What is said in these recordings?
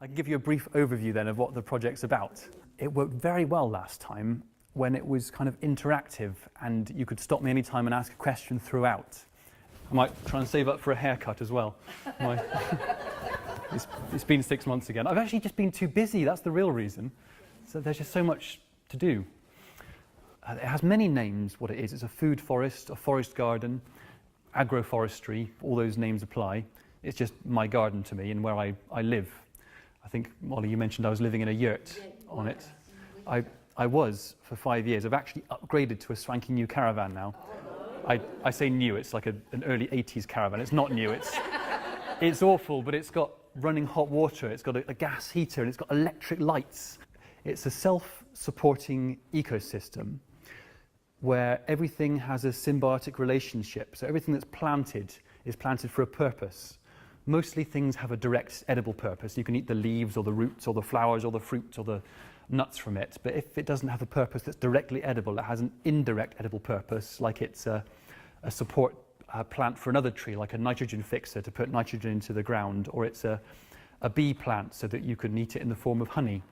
I can give you a brief overview then of what the project's about. It worked very well last time when it was kind of interactive and you could stop me anytime and ask a question throughout. I might try and save up for a haircut as well. It's been 6 months again. I've actually just been too busy, that's the real reason. So there's just so much to do. It has many names, what it is. It's a food forest, a forest garden, agroforestry, all those names apply. It's just my garden to me and where I live. I think, Molly, you mentioned I was living in a yurt on it. I was for 5 years. I've actually upgraded to a swanky new caravan now. I say new, it's like an early 80s caravan. It's not new, it's awful, but it's got running hot water, it's got a gas heater, and it's got electric lights. It's a self-supporting ecosystem where everything has a symbiotic relationship. So everything that's planted is planted for a purpose. Mostly things have a direct edible purpose. You can eat the leaves or the roots or the flowers or the fruit or the nuts from it. But if it doesn't have a purpose that's directly edible, it has an indirect edible purpose, like it's a support plant for another tree, like a nitrogen fixer to put nitrogen into the ground, or it's a bee plant so that you can eat it in the form of honey,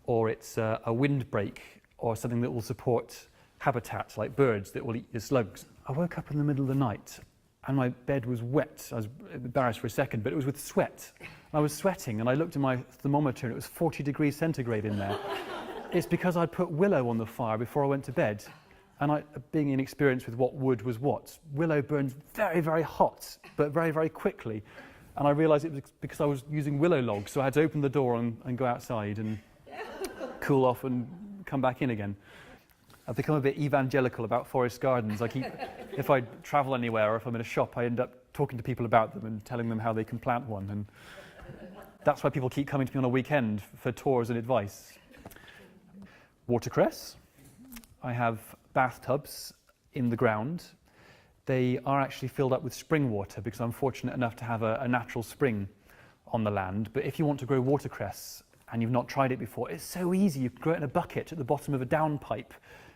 or it's a windbreak or something that will support habitats like birds that will eat your slugs. I woke up in the middle of the night and my bed was wet. I was embarrassed for a second, but it was with sweat. I was sweating and I looked at my thermometer and it was 40 degrees centigrade in there. It's because I'd put willow on the fire before I went to bed. And being inexperienced with what wood was what, willow burns very, very hot, but very, very quickly. And I realised it was because I was using willow logs, so I had to open the door and go outside and cool off and come back in again. I've become a bit evangelical about forest gardens. If I travel anywhere or if I'm in a shop, I end up talking to people about them and telling them how they can plant one. And that's why people keep coming to me on a weekend for tours and advice. Watercress. I have bathtubs in the ground. They are actually filled up with spring water because I'm fortunate enough to have a natural spring on the land. But if you want to grow watercress and you've not tried it before, it's so easy. You can grow it in a bucket at the bottom of a downpipe.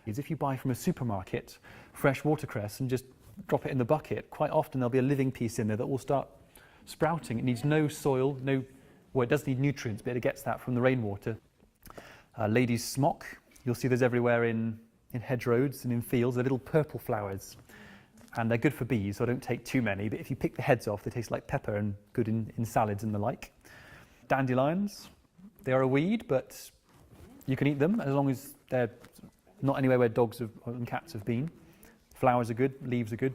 If you buy from a supermarket fresh watercress and just drop it in the bucket, quite often there'll be a living piece in there that will start sprouting. It needs no soil, well, it does need nutrients, but it gets that from the rainwater. Lady's smock, you'll see there's everywhere in hedgerows and in fields. They're little purple flowers, and they're good for bees, so I don't take too many, but if you pick the heads off, they taste like pepper and good in salads and the like. Dandelions, they are a weed, but you can eat them as long as they're not anywhere where dogs and cats have been. Flowers are good, leaves are good.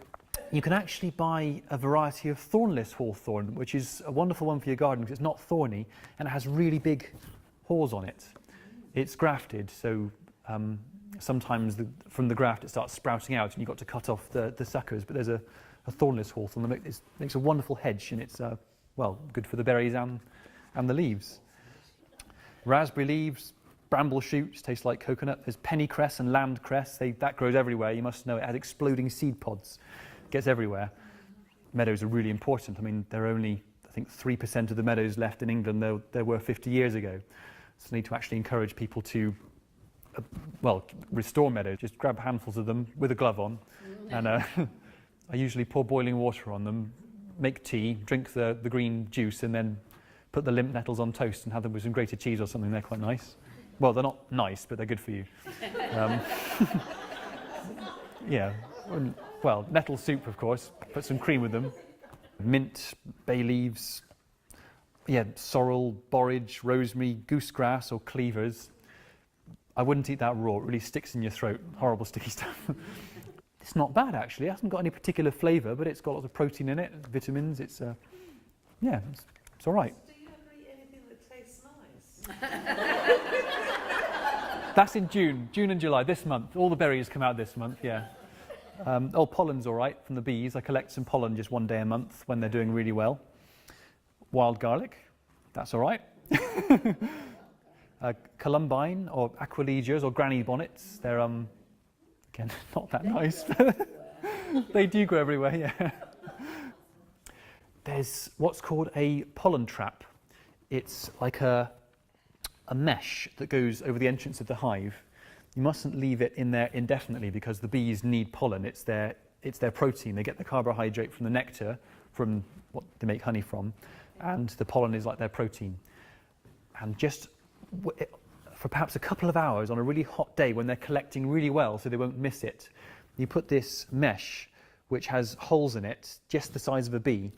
You can actually buy a variety of thornless hawthorn, which is a wonderful one for your garden because it's not thorny and it has really big haws on it. It's grafted, so sometimes from the graft it starts sprouting out and you've got to cut off the suckers, but there's a thornless hawthorn that makes a wonderful hedge, and it's good for the berries and the leaves. Raspberry leaves, bramble shoots, taste like coconut. There's pennycress and landcress. That grows everywhere. You must know it has exploding seed pods. It gets everywhere. Meadows are really important. I mean, there are only, I think, 3% of the meadows left in England there were 50 years ago. So I need to actually encourage people to, restore meadows. Just grab handfuls of them with a glove on. And I usually pour boiling water on them, make tea, drink the green juice, and then put the limp nettles on toast and have them with some grated cheese or something. They're quite nice. Well, they're not nice, but they're good for you. Yeah. Well, nettle soup, of course. Put some cream with them. Mint, bay leaves. Yeah, sorrel, borage, rosemary, goosegrass or cleavers. I wouldn't eat that raw. It really sticks in your throat. Horrible sticky stuff. It's not bad, actually. It hasn't got any particular flavour, but it's got lots of protein in it, vitamins. It's all right. Do you ever eat anything that tastes nice? That's in June and July, this month. All the berries come out this month, yeah. Pollen's all right from the bees. I collect some pollen just one day a month when they're doing really well. Wild garlic, that's all right. Columbine or aquiledias or granny bonnets, they're, again, not that nice. They do grow everywhere, yeah. There's what's called a pollen trap. It's like a mesh that goes over the entrance of the hive. You mustn't leave it in there indefinitely because the bees need pollen. It's their protein. They get the carbohydrate from the nectar, from what they make honey from, and the pollen is like their protein. And just for perhaps a couple of hours on a really hot day when they're collecting really well so they won't miss it, you put this mesh which has holes in it just the size of a bee,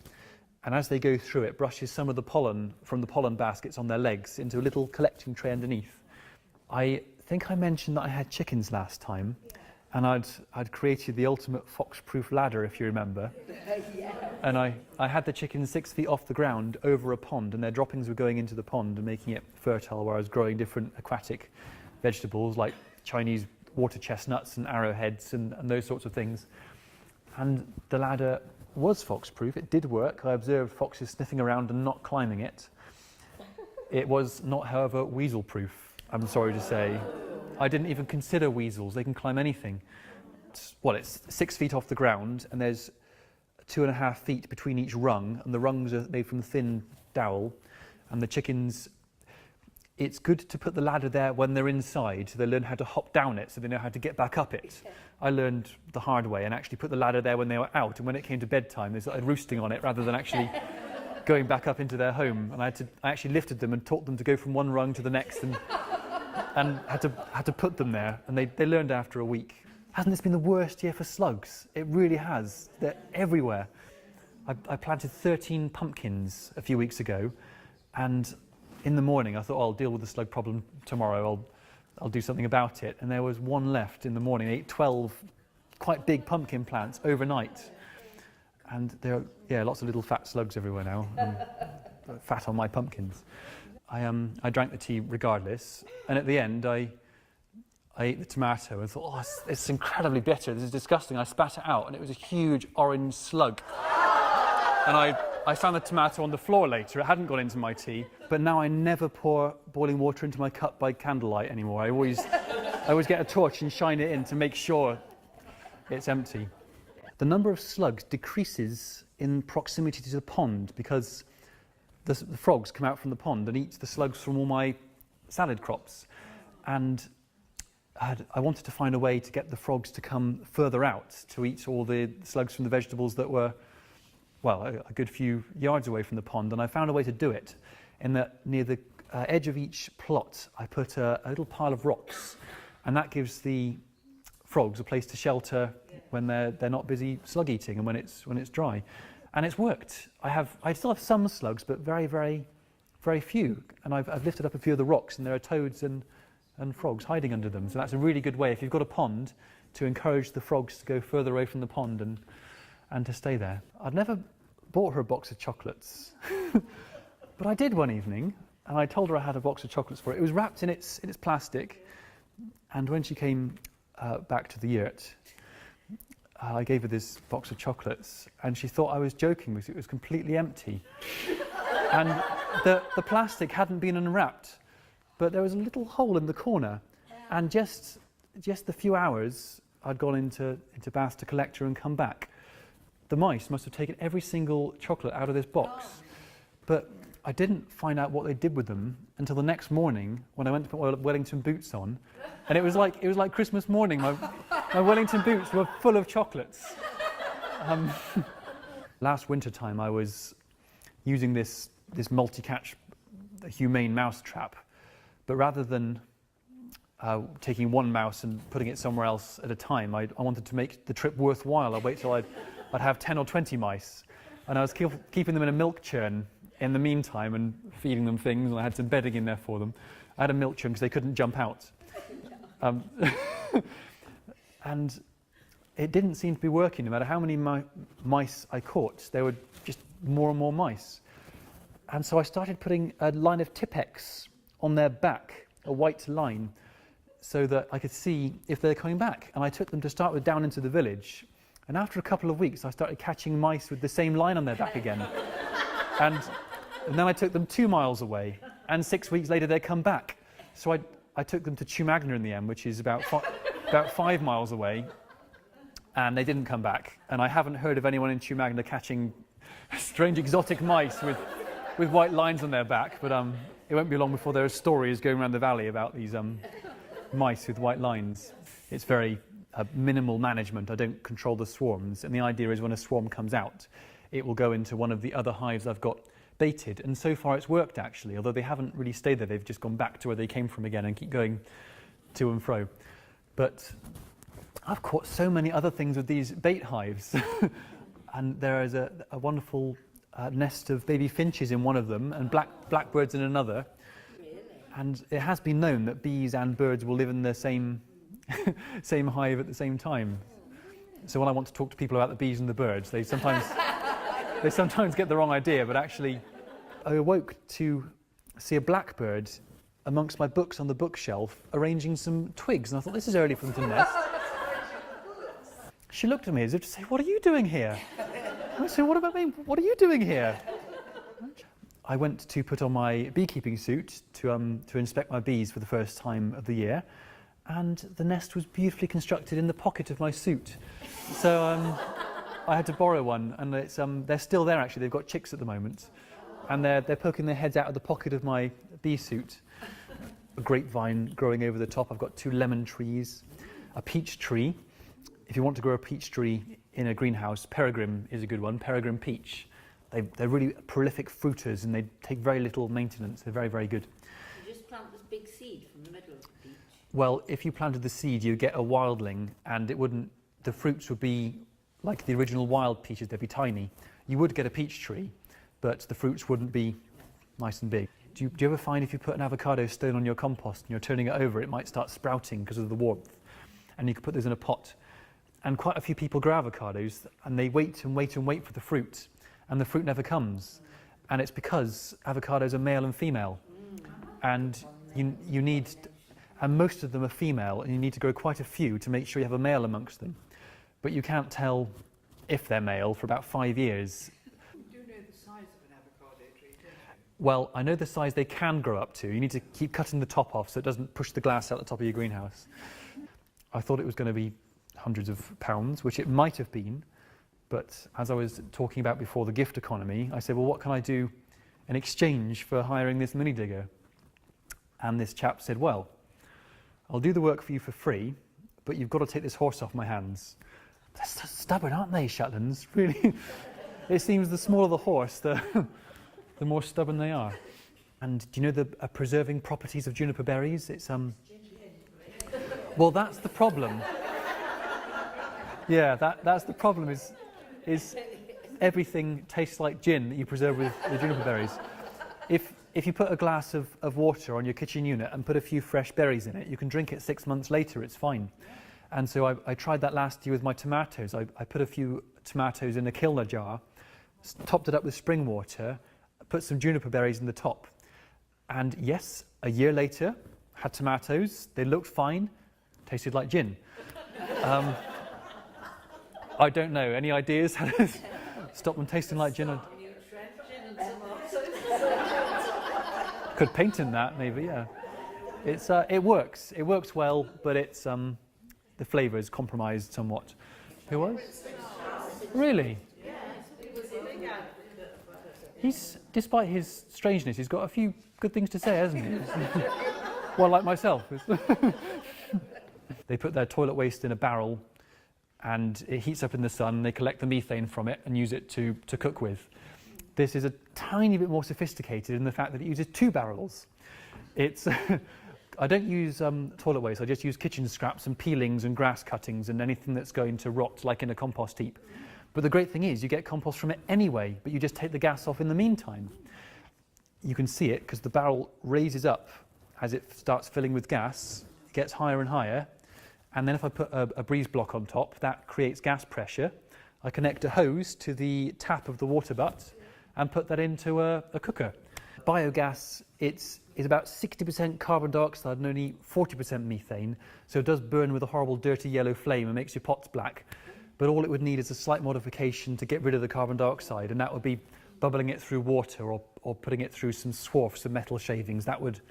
and as they go through it brushes some of the pollen from the pollen baskets on their legs into a little collecting tray underneath. I think I mentioned that I had chickens last time, and I'd created the ultimate fox-proof ladder, if you remember. Yeah. And I had the chickens 6 feet off the ground over a pond, and their droppings were going into the pond and making it fertile, where I was growing different aquatic vegetables like Chinese water chestnuts and arrowheads and those sorts of things. And the ladder was fox-proof. It did work. I observed foxes sniffing around and not climbing it. It was not, however, weasel-proof, I'm sorry to say. I didn't even consider weasels. They can climb anything. It's 6 feet off the ground, and there's 2.5 feet between each rung, and the rungs are made from thin dowel. And the chickens, it's good to put the ladder there when they're inside, so they learn how to hop down it, so they know how to get back up it. I learned the hard way and actually put the ladder there when they were out, and when it came to bedtime, they started roosting on it rather than actually going back up into their home. And I actually lifted them and taught them to go from one rung to the next, and had to put them there, and they learned after a week. Hasn't this been the worst year for slugs? It really has. They're everywhere. I planted 13 pumpkins a few weeks ago, and in the morning I thought, I'll deal with the slug problem tomorrow, I'll do something about it. And there was one left in the morning. I ate 12 quite big pumpkin plants overnight. And there are lots of little fat slugs everywhere now, fat on my pumpkins. I drank the tea regardless, and at the end I ate the tomato and thought, it's incredibly bitter, this is disgusting. I spat it out, and it was a huge orange slug. And I found the tomato on the floor later. It hadn't gone into my tea, but now I never pour boiling water into my cup by candlelight anymore. I always get a torch and shine it in to make sure it's empty. The number of slugs decreases in proximity to the pond because the frogs come out from the pond and eat the slugs from all my salad crops. And I wanted to find a way to get the frogs to come further out to eat all the slugs from the vegetables that were, a good few yards away from the pond. And I found a way to do it in that near the edge of each plot, I put a little pile of rocks, and that gives the frogs a place to shelter when they're not busy slug eating and when it's dry. And it's worked. I still have some slugs, but very, very, very few. And I've lifted up a few of the rocks, and there are toads and frogs hiding under them. So that's a really good way, if you've got a pond, to encourage the frogs to go further away from the pond and to stay there. I'd never bought her a box of chocolates, but I did one evening, and I told her I had a box of chocolates for it. It was wrapped in its plastic, and when she came back to the yurt, I gave her this box of chocolates, and she thought I was joking because it was completely empty. And the plastic hadn't been unwrapped, but there was a little hole in the corner. And just the few hours I'd gone into Bath to collect her and come back, the mice must have taken every single chocolate out of this box. But I didn't find out what they did with them until the next morning when I went to put my Wellington boots on. And it was like Christmas morning. My Wellington boots were full of chocolates. Last winter time I was using this multi-catch humane mouse trap, but rather than taking one mouse and putting it somewhere else at a time, I wanted to make the trip worthwhile. I'd wait till I'd have 10 or 20 mice, and I was keeping them in a milk churn in the meantime and feeding them things, and I had some bedding in there for them. I had a milk churn because they couldn't jump out. And it didn't seem to be working. No matter how many mice I caught, there were just more and more mice. And so I started putting a line of Tipex on their back, a white line, so that I could see if they're coming back. And I took them to start with down into the village. And after a couple of weeks, I started catching mice with the same line on their back again. And then I took them 2 miles away, and 6 weeks later they'd come back. So I took them to Chumagna in the end, which is about 5 miles away, and they didn't come back. And I haven't heard of anyone in Chumagna catching strange exotic mice with white lines on their back, but it won't be long before there are stories going around the valley about these mice with white lines. It's very minimal management. I don't control the swarms, and the idea is when a swarm comes out, it will go into one of the other hives I've got baited, and so far it's worked actually, although they haven't really stayed there. They've just gone back to where they came from again and keep going to and fro. But I've caught so many other things with these bait hives. And there is a wonderful nest of baby finches in one of them and blackbirds in another. Really? And it has been known that bees and birds will live in the same same hive at the same time. So when I want to talk to people about the bees and the birds, they sometimes get the wrong idea, but actually I awoke to see a blackbird amongst my books on the bookshelf arranging some twigs, and I thought, this is early for them to nest. She looked at me as if to say, what are you doing here? And I said, what about me? What are you doing here? I went to put on my beekeeping suit to inspect my bees for the first time of the year, and the nest was beautifully constructed in the pocket of my suit. So I had to borrow one, and they're still there actually. They've got chicks at the moment, and they're poking their heads out of the pocket of my bee suit. A grapevine growing over the top. I've got 2 lemon trees, a peach tree. If you want to grow a peach tree in a greenhouse, Peregrine is a good one, Peregrine peach. They're really prolific fruiters and they take very little maintenance. They're very, very good. You just plant this big seed from the middle of the peach. Well, if you planted the seed, you'd get a wildling, and the fruits would be like the original wild peaches, they'd be tiny. You would get a peach tree, but the fruits wouldn't be nice and big. Do you ever find if you put an avocado stone on your compost and you're turning it over, it might start sprouting because of the warmth? And you could put those in a pot. And quite a few people grow avocados and they wait and wait and wait for the fruit, and the fruit never comes. And it's because avocados are male and female. And you need, and most of them are female, and you need to grow quite a few to make sure you have a male amongst them. But you can't tell if they're male for about 5 years. You do know the size of an avocado tree, don't you? Well, I know the size they can grow up to. You need to keep cutting the top off so it doesn't push the glass out the top of your greenhouse. I thought it was going to be hundreds of pounds, which it might have been, but as I was talking about before the gift economy, I said, well, what can I do in exchange for hiring this mini digger? And this chap said, well, I'll do the work for you for free, but you've got to take this horse off my hands. They're so stubborn, aren't they, Shetlands? Really? It seems the smaller the horse, the more stubborn they are. And do you know the preserving properties of juniper berries? It's well, that's the problem. Yeah, that's the problem is everything tastes like gin that you preserve with the juniper berries. If you put a glass of water on your kitchen unit and put a few fresh berries in it, you can drink it 6 months later, it's fine. And so I tried that last year with my tomatoes. I put a few tomatoes in a Kilner jar, topped it up with spring water, put some juniper berries in the top. And yes, a year later, had tomatoes, they looked fine, tasted like gin. I don't know, any ideas how to stop them tasting like gin? Could paint in that, maybe, yeah. It works well, but it's the flavour is compromised somewhat. Who was? Really? He's, despite his strangeness, he's got a few good things to say, hasn't he? Well, like myself. They put their toilet waste in a barrel and it heats up in the sun. They collect the methane from it and use it to cook with. This is a tiny bit more sophisticated in the fact that it uses 2 barrels. It's I don't use toilet waste, I just use kitchen scraps and peelings and grass cuttings and anything that's going to rot, like in a compost heap. But the great thing is you get compost from it anyway, but you just take the gas off in the meantime. You can see it because the barrel raises up as it starts filling with gas, it gets higher and higher, and then if I put a breeze block on top, that creates gas pressure. I connect a hose to the tap of the water butt and put that into a cooker. Biogas, is about 60% carbon dioxide and only 40% methane, so it does burn with a horrible dirty yellow flame and makes your pots black. But all it would need is a slight modification to get rid of the carbon dioxide, and that would be bubbling it through water or putting it through some swarfs of metal shavings. That would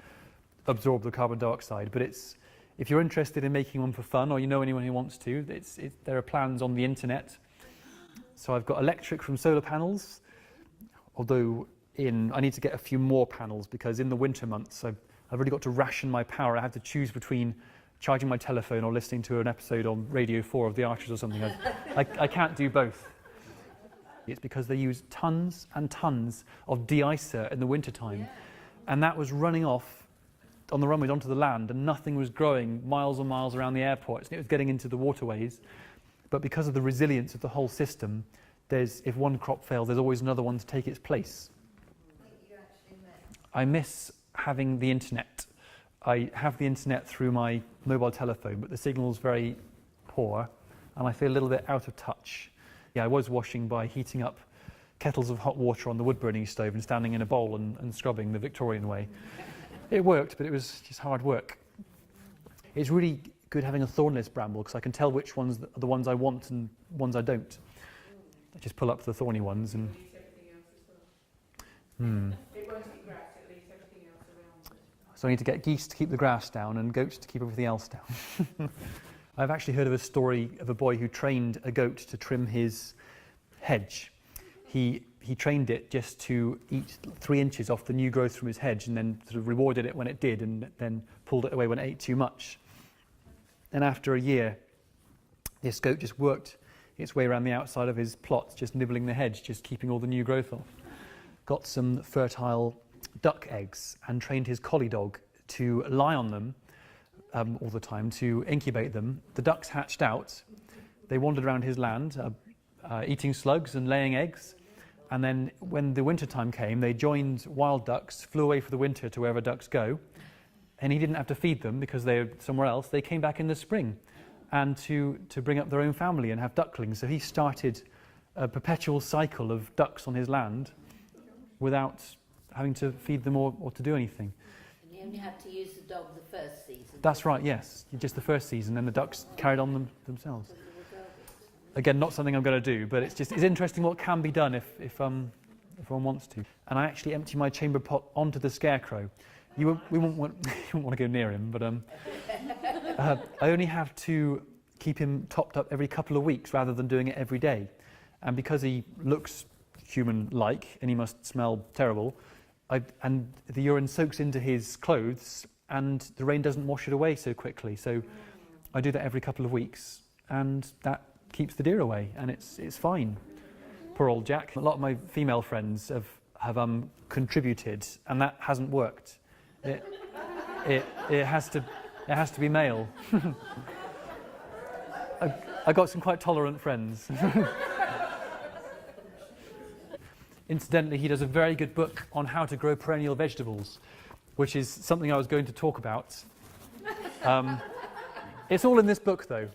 absorb the carbon dioxide. But if you're interested in making one for fun, or you know anyone who wants to, there are plans on the internet. So I've got electric from solar panels, although I need to get a few more panels because in the winter months I've really got to ration my power. I have to choose between charging my telephone or listening to an episode on Radio 4 of The Archers or something. I can't do both. It's because they use tons and tons of de-icer in the wintertime. And that was running off on the runways onto the land, and nothing was growing miles and miles around the airports. It was getting into the waterways. But because of the resilience of the whole system, if one crop fails, there's always another one to take its place. I miss having the internet. I have the internet through my mobile telephone, but the signal's very poor, and I feel a little bit out of touch. Yeah, I was washing by heating up kettles of hot water on the wood-burning stove and standing in a bowl and scrubbing the Victorian way. It worked, but it was just hard work. It's really good having a thornless bramble, because I can tell which ones are the ones I want and ones I don't. I just pull up the thorny ones and... It eats everything else as well. It won't eat grass, it'll eat everything else around it. So I need to get geese to keep the grass down and goats to keep everything else down. I've actually heard of a story of a boy who trained a goat to trim his hedge. He trained it just to eat 3 inches off the new growth from his hedge, and then sort of rewarded it when it did, and then pulled it away when it ate too much. And after a year, this goat just worked its way around the outside of his plot, just nibbling the hedge, just keeping all the new growth off. Got some fertile duck eggs and trained his collie dog to lie on them all the time to incubate them. The ducks hatched out. They wandered around his land, eating slugs and laying eggs. And then when the winter time came, they joined wild ducks, flew away for the winter to wherever ducks go. And he didn't have to feed them because they were somewhere else. They came back in the spring and to bring up their own family and have ducklings. So he started a perpetual cycle of ducks on his land without having to feed them or to do anything. And you only had to use the dog the first season. That's right, yes. Just the first season, and the ducks carried on themselves. Again, not something I'm going to do, but it's interesting what can be done if one wants to. And I actually empty my chamber pot onto the scarecrow. We won't want to go near him, but I only have to keep him topped up every couple of weeks rather than doing it every day. And because he looks human-like and he must smell terrible, and the urine soaks into his clothes and the rain doesn't wash it away so quickly. So I do that every couple of weeks, and that keeps the deer away, and it's fine. Poor old Jack. A lot of my female friends have contributed, and that hasn't worked. It has to be male. I got some quite tolerant friends. Incidentally, he does a very good book on how to grow perennial vegetables, which is something I was going to talk about. It's all in this book, though.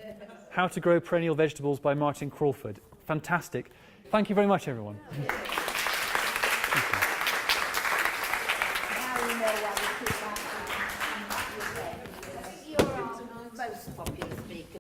How to Grow Perennial Vegetables by Martin Crawford. Fantastic. Thank you very much, everyone. Now you know why we keep that. You're our most popular.